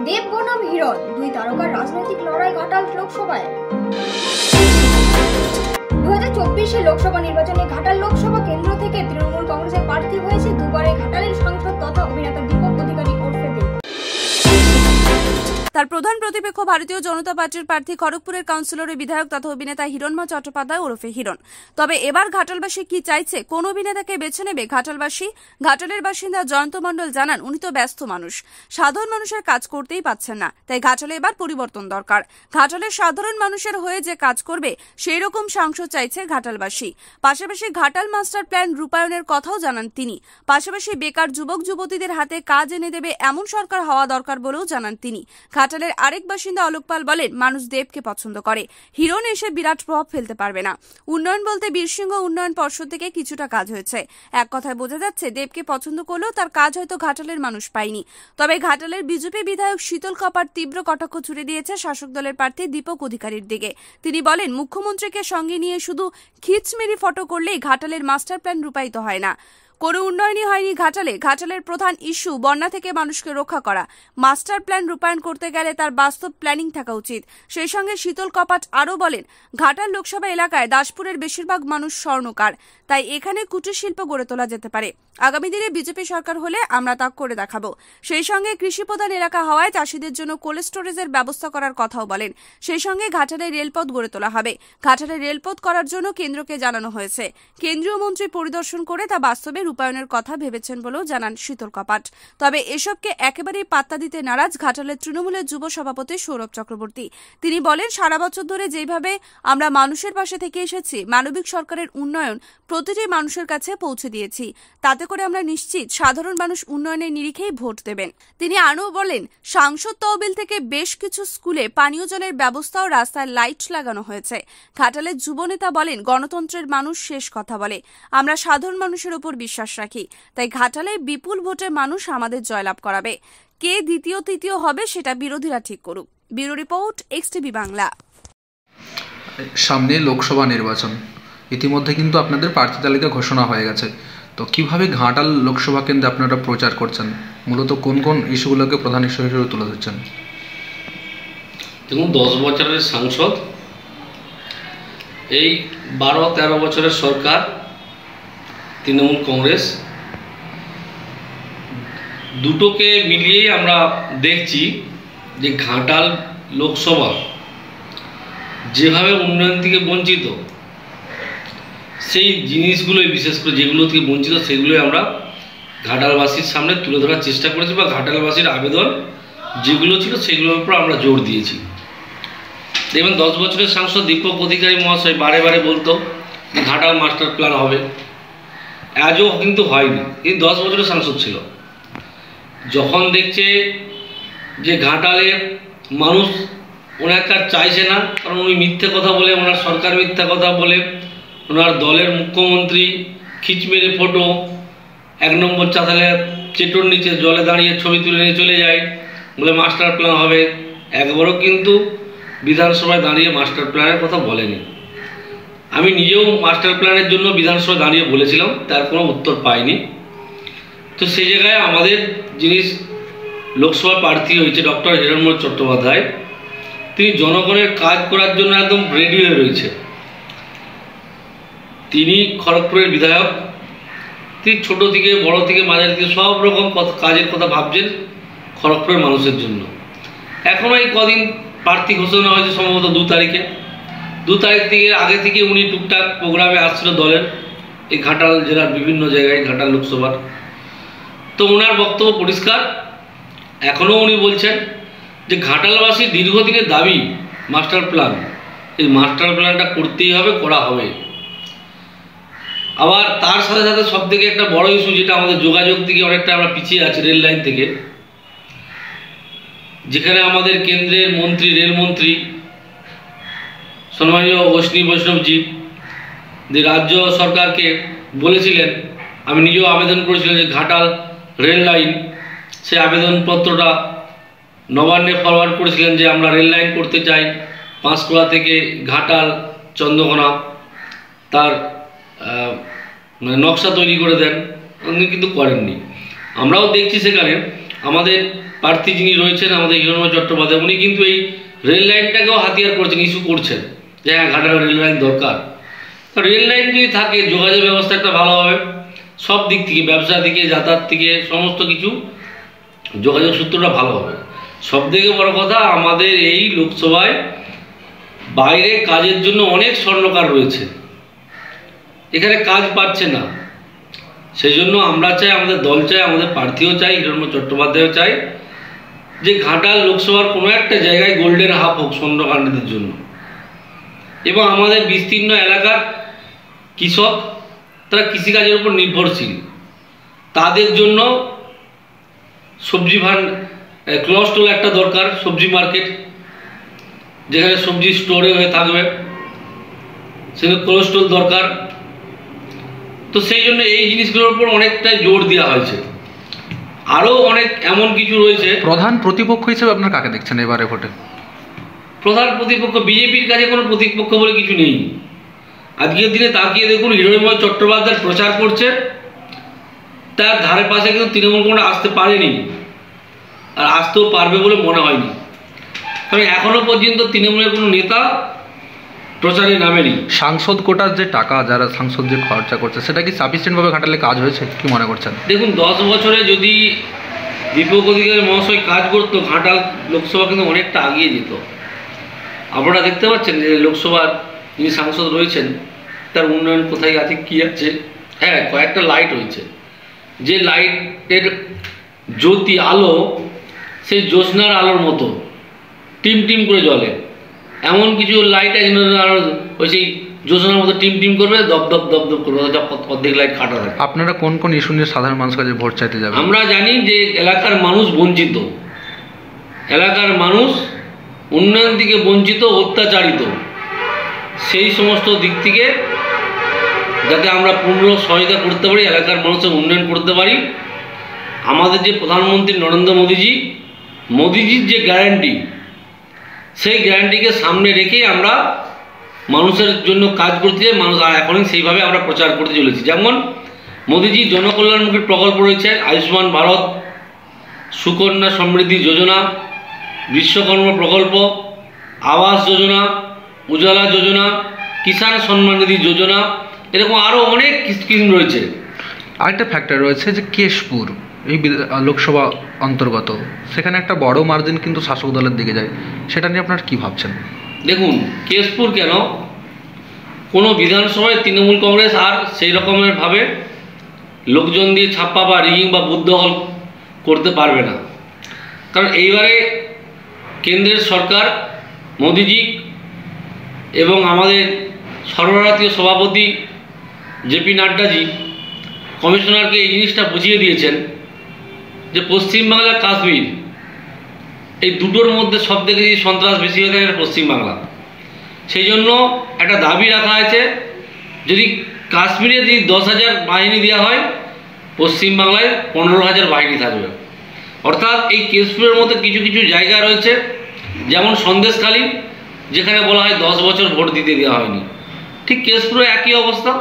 দেব বনাম হিরণ, দুই তারকার রাজনৈতিক লড়াই ঘাটাল লোকসভায়। 2024 লোকসভা নির্বাচনে ঘাটাল লোকসভা কেন্দ্র থেকে তৃণমূল কংগ্রেসের প্রার্থী হয়েছে দুবারে ঘাটালের সাংসদ তথা অভিনেতা দীপক অধিকারী ওরফে দেব। তার প্রধান প্রতিপক্ষ ভারতীয় জনতা পার্টির প্রার্থী খড়গপুরের কাউন্সিলরের বিধায়ক তথা অভিনেতা হিরণময় চট্টোপাধ্যায় ওরফে হিরণ। তবে এবার ঘাটালবাসী কি চাইছে, কোন অভিনেতাকে বেছে নেবে ঘাটালবাসী? ঘাটালের বাসিন্দা জয়ন্ত মণ্ডল জানান, উনি তো ব্যস্ত মানুষ, সাধারণ মানুষের কাজ করতেই পাচ্ছেন না, তাই ঘাটালে এবার পরিবর্তন দরকার। ঘাটালের সাধারণ মানুষের হয়ে যে কাজ করবে সেই রকম সাংসদ চাইছে ঘাটালবাসী। পাশাপাশি ঘাটাল মাস্টার প্ল্যান রূপায়ণের কথাও জানান তিনি। পাশাপাশি বেকার যুবক যুবতীদের হাতে কাজ এনে দেবে এমন সরকার হওয়া দরকার বলেও জানান তিনি। ঘাটালের আরেক বাসিন্দা অলোক পাল বলেন, মানুষ দেবকে পছন্দ করে, হিরণ এসে বিরাট প্রভাব ফেলতে পারবে না। উন্নয়ন বলতে বীরসিংহ উন্নয়ন পর্ষদ থেকে কিছুটা কাজ হয়েছে, এক কথায় বোঝা যাচ্ছে দেবকে পছন্দ করলেও তার কাজ হয়তো ঘাটালের মানুষ পায়নি। তবে ঘাটালের বিজেপি বিধায়ক শীতল কপার তীব্র কটাক্ষ ছুড়ে দিয়েছে শাসক দলের প্রার্থী দীপক অধিকারীর দিকে। তিনি বলেন, মুখ্যমন্ত্রীকে সঙ্গে নিয়ে শুধু খিচমেরি ফটো করলেই ঘাটালের মাস্টার প্ল্যান রূপায়িত হয় না। কোনো উন্নয়নই হয়নি ঘাটালে। ঘাটালের প্রধান ইস্যু বন্যা থেকে মানুষকে রক্ষা করা। মাস্টার প্ল্যান রূপায়ণ করতে গেলে তার বাস্তব প্ল্যানিং থাকা উচিত। সেই সঙ্গে শীতল কপাট আরও বলেন, ঘাটাল লোকসভা এলাকায় দাসপুরের বেশিরভাগ মানুষ স্বর্ণকার, তাই এখানে কুটির শিল্প গড়ে তোলা যেতে পারে। আগামী দিনে বিজেপি সরকার হলে আমরা তা করে দেখাবো। সেই সঙ্গে কৃষি প্রধান এলাকা হওয়ায় চাষিদের জন্য কোল্ড স্টোরেজের ব্যবস্থা করার কথাও বলেন। সেই সঙ্গে ঘাটালে রেলপথ গড়ে তোলা হবে। ঘাটালে রেলপথ করার জন্য কেন্দ্রকে জানানো হয়েছে। কেন্দ্রীয় মন্ত্রী পরিদর্শন করে তা বাস্তবে রূপায়ণের কথা ভেবেছেন বলেও জানান শীতল কপাট। তবে এসবকে একেবারেই পাত্তা দিতে নারাজ ঘাটালের তৃণমূলের যুব সভাপতি সৌরভ চক্রবর্তী। তিনি বলেন, সারা বছর ধরে যেভাবে আমরা মানুষের পাশে থেকে এসেছি, মানবিক সরকারের উন্নয়ন প্রতিটি মানুষের কাছে পৌঁছে দিয়েছি, তাতে করে আমরা নিশ্চিত সাধারণ মানুষ উন্নয়নের নিরিখেই ভোট দেবেন। তিনি আরও বলেন, সাংসদ তহবিল থেকে বেশ কিছু স্কুলে পানীয় জলের ব্যবস্থা ও রাস্তায় লাইট লাগানো হয়েছে। ঘাটালের যুবনেতা বলেন, গণতন্ত্রের মানুষ শেষ কথা বলে, আমরা সাধারণ মানুষের উপর বিশ্বাস রাখি, তাই ঘাটালে বিপুল ভোটে মানুষ আমাদের জয়লাভ করাবে। কে দ্বিতীয় তৃতীয় হবে সেটা বিরোধীরা ঠিক করুক। Bureau report, XTV Bangla. সামনে লোকসভা নির্বাচন, ইতিমধ্যে কিন্তু আপনাদের প্রার্থী তালিকা ঘোষণা হয়ে গেছে, তো কিভাবে ঘাটাল লোকসভা কেন্দ্রে আপনারা প্রচার করছেন? মূলত কোন কোন ইস্যুগুলোকে প্রধান ইস্যু হিসেবে তুলে ধরছেন? দেখুন, 10 বছরের সাংসদ, এই 12-13 বছরের সরকার তৃণমূল কংগ্রেস, দুটোকে মিলিয়েই আমরা দেখছি যে ঘাটাল লোকসভা যেভাবে উন্নয়ন থেকে বঞ্চিত, সেই জিনিসগুলোই বিশেষ করে যেগুলো থেকে বঞ্চিত সেগুলোই আমরা ঘাটালবাসীর সামনে তুলে ধরার চেষ্টা করেছি, বা ঘাটালবাসীর আবেদন যেগুলো ছিল সেগুলোর উপর আমরা জোর দিয়েছি। দেখবেন, 10 বছরের সাংসদ দীপক অধিকারী মহাশয় বারে বারে বলতো ঘাটাল মাস্টার প্ল্যান হবে, আজও কিন্তু হয়নি। এই 10 বছরের সাংসদ ছিল, যখন দেখছে যে ঘাটালের মানুষ ওনার কাজ চাইছে না, কারণ উনি মিথ্যে কথা বলে, ওনার সরকার মিথ্যা কথা বলে, ওনার দলের মুখ্যমন্ত্রী খিচমেরে ফটো 1 নম্বর চাতালের চেটোর নিচে জলে দাঁড়িয়ে ছবি তুলে নিয়ে চলে যায় বলে মাস্টার প্ল্যান হবে। একবারও কিন্তু বিধানসভায় দাঁড়িয়ে মাস্টার প্ল্যানের কথা বলেনি। আমি নিজেও মাস্টার প্ল্যানের জন্য বিধানসভায় দাঁড়িয়ে বলেছিলাম, তার কোনো উত্তর পাইনি। তো সেই জায়গায় আমাদের যিনি লোকসভা প্রার্থী হয়েছে ডক্টর হিরণময় চট্টোপাধ্যায়, তিনি জনগণের কাজ করার জন্য একদম রেডি হয়ে রয়েছে। তিনি খড়গপুরের বিধায়ক, তিনি ছোট থেকে বড় থেকে মাঝারি থেকে সব রকম কাজের কথা ভাবছেন খড়গপুরের মানুষের জন্য। এখনও এই কদিন প্রার্থী ঘোষণা হয়েছে, সম্ভবত 2 তারিখে। 2 তারিখ থেকে আগে থেকে উনি টুকটাক প্রোগ্রামে আসছিল দলের, এই ঘাটাল জেলার বিভিন্ন জায়গায়, ঘাটাল লোকসভার। তো ওনার বক্তব্য পরিষ্কার, এখনও উনি বলছেন যে ঘাটালবাসীর দীর্ঘদিনের দাবি মাস্টার প্ল্যান, এই মাস্টার প্ল্যানটা করতেই হবে, করা হবে। আবার তার সাথে সাথে সবথেকে একটা বড় ইস্যু, যেটা আমাদের যোগাযোগ থেকে অনেকটা আমরা পিছিয়ে আছি, রেল লাইন থেকে, যেখানে আমাদের কেন্দ্রের মন্ত্রী, রেলমন্ত্রী সম্মানীয় অশ্বিনী বৈষ্ণবজি যে রাজ্য সরকারকে বলেছিলেন, আমি নিজেও আবেদন করেছিলাম যে ঘাটাল রেল লাইন, সেই আবেদনপত্রটা নবান্নে ফরওয়ার্ড করেছিলেন যে আমরা রেল লাইন করতে চাই পাঁশকুড়া থেকে ঘাটাল চন্দ্রকোনা, তার নকশা তৈরি করে দেন, উনি কিন্তু করেননি। আমরাও দেখছি সেখানে আমাদের প্রার্থী যিনি রয়েছেন আমাদের হিরণময় চট্টোপাধ্যায়, উনি কিন্তু এই রেল লাইনটাকেও হাতিয়ার করছেন, ইস্যু করছেন যে হ্যাঁ ঘাটালে রেল লাইন দরকার। রেল লাইন যদি থাকে যোগাযোগ ব্যবস্থা একটা ভালো হবে, সব দিক থেকে, ব্যবসা থেকে, যাতায়াত থেকে, সমস্ত কিছু যোগাযোগ সূত্রটা ভালো হবে। সব থেকে বড় কথা, আমাদের এই লোকসভায় বাইরে কাজের জন্য অনেক স্বর্ণকার রয়েছে, এখানে কাজ পাচ্ছে না। সেই জন্য আমরা চাই, আমাদের দল চাই, আমাদের প্রার্থীও চাই, হিরণময় চট্টোপাধ্যায়ও চাই যে ঘাটাল লোকসভার কোনো একটা জায়গায় গোল্ডেন হাব হোক স্বর্ণকারদের জন্য। এবং আমাদের বিস্তীর্ণ এলাকার কৃষক, তারা কৃষিকাজের উপর নির্ভরশীল, তাদের জন্য সবজি ক্লথ স্টল একটা দরকার, সবজি মার্কেট যেখানে সবজি স্টোরে হয়ে থাকবে, সেখানে ক্লথ স্টল দরকার। তো সেই জন্য এই জিনিসগুলোর উপর অনেকটাই জোর দেওয়া হয়েছে। আরও অনেক এমন কিছু রয়েছে। প্রধান প্রতিপক্ষ হিসেবে আপনার কাকে দেখছেন এবারে ভোটে? প্রধান প্রতিপক্ষ বিজেপির কাছে কোনো প্রতিপক্ষ বলে কিছু নেই। আজকের দিনে তাকিয়ে দেখুন, হিরণময় চট্টোপাধ্যায় প্রচার করছে, তার ধারে পাশে কিন্তু তৃণমূল কংগ্রেস আসতে পারেনি, আর আসতেও পারবে বলে মনে হয়নি। কারণ এখনো পর্যন্ত তৃণমূলের কোনো নেতা প্রচারে নামেনি। সাংসদ কোটার যে টাকা যারা সাংসদ যে খরচা করছে, সেটা কি সাফিসিয়েন্টভাবে ঘাটালে কাজ হয়েছে কি মনে করছেন? দেখুন, 10 বছরে যদি দীপক অধিকারী মহাশয় কাজ করতো, ঘাটাল লোকসভা কিন্তু অনেকটা এগিয়ে যেত। আপনারা দেখতে পাচ্ছেন যে লোকসভার যিনি সাংসদ রয়েছেন, তার উন্নয়ন কোথায় আছে, কী আছে। হ্যাঁ, কয়েকটা লাইট হয়েছে, যে লাইটের জ্যোতি আলো সেই জ্যোৎস্নার আলোর মতো টিম টিম করে জ্বলে। এমন কিছু লাইট আছে ওই সেই জ্যোৎস্নার মতো টিম টিম করবে, দপ দপ দপ দপ করবে, অর্ধেক লাইট কাটা থাকে। আপনারা কোন কোন ইস্যু নিয়ে সাধারণ মানুষের কাছে ভোট চাইতে যাবেন? আমরা জানি যে এলাকার মানুষ বঞ্চিত, এলাকার মানুষ উন্নয়ন থেকে বঞ্চিত, অত্যাচারিত। সেই সমস্ত দিক থেকে যাতে আমরা পূর্ণ সহায়তা করতে পারি, এলাকার মানুষের উন্নয়ন করতে পারি। আমাদের যে প্রধানমন্ত্রী নরেন্দ্র মোদিজির যে গ্যারান্টি, সেই গ্যারান্টিকে সামনে রেখে আমরা মানুষের জন্য কাজ করতে চাই। মানুষ আর এখনই সেইভাবে আমরা প্রচার করতে চলেছি। যেমন মোদিজি জনকল্যাণমুখী প্রকল্প রয়েছে, আয়ুষ্মান ভারত, সুকন্যা সমৃদ্ধি যোজনা, বিশ্বকর্মা প্রকল্প, আবাস যোজনা, উজালা যোজনা, কিষাণ সম্মান নিধি যোজনা, এরকম আরও অনেক স্কিম রয়েছে। আরেকটা ফ্যাক্টর রয়েছে যে কেশপুর এই লোকসভা অন্তর্গত, সেখানে একটা বড় মার্জিন কিন্তু শাসক দলের দিকে যায়, সেটা নিয়ে আপনারা কী ভাবছেন? দেখুন, কেশপুর কেন, কোনো বিধানসভায় তৃণমূল কংগ্রেস আর সেই রকমের ভাবে লোকজন দিয়ে ছাপ্পা বা রিগিং বা বুথ দখল করতে পারবে না। কারণ এইবারে কেন্দ্রের সরকার, মোদিজি এবং আমাদের সর্বভারতীয় সভাপতি জেপি নাড্ডাজি কমিশনারকে এই জিনিসটা বুঝিয়ে দিয়েছেন যে পশ্চিমবাংলা, কাশ্মীর, এই দুটোর মধ্যে সব থেকে যদি সন্ত্রাস বেশি হয়ে থাকে পশ্চিমবাংলা। সেই জন্য একটা দাবি রাখা আছে, যদি কাশ্মীরে যদি 10,000 বাহিনী দেওয়া হয়, পশ্চিমবাংলায় 15,000 বাহিনী থাকবে। অর্থাৎ এই কেশপুরের মধ্যে কিছু কিছু জায়গা রয়েছে, যেমন সন্দেশখালী, যেখানে বলা হয় 10 বছর ভোট দিতে দেওয়া হয়নি, ঠিক কেশপুরে একই অবস্থা।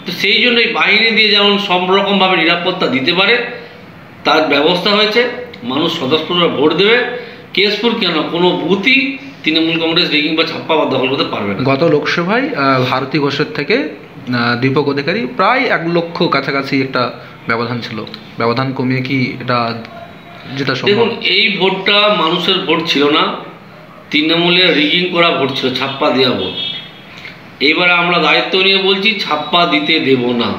তো সেই জন্য এই বাহিনী দিয়ে যেমন সব রকমভাবে নিরাপত্তা দিতে পারে তার ব্যবস্থা হয়েছে, মানুষ স্বতঃস্ফূর্ত ভোট দেবে। কেশপুর কেন, কোনো বুথই তৃণমূল কংগ্রেস রিগিং বা ছাপ্পা বা দখল করতে পারবে না। গত লোকসভায় ভারতী ঘোষের থেকে দীপক অধিকারী প্রায় 1 লক্ষ কাছাকাছি একটা ব্যবধান ছিল, ব্যবধান কমিয়ে কি এটা যেটা সম্ভব? দেখুন, এই ভোটটা মানুষের ভোট ছিল না, তৃণমূলের রিগিং করা ভোট ছিল, ছাপ্পা দেওয়া ভোট। এইবারে আমরা দায়িত্ব নিয়ে বলছি, ছাপ্পা দিতে দেব না।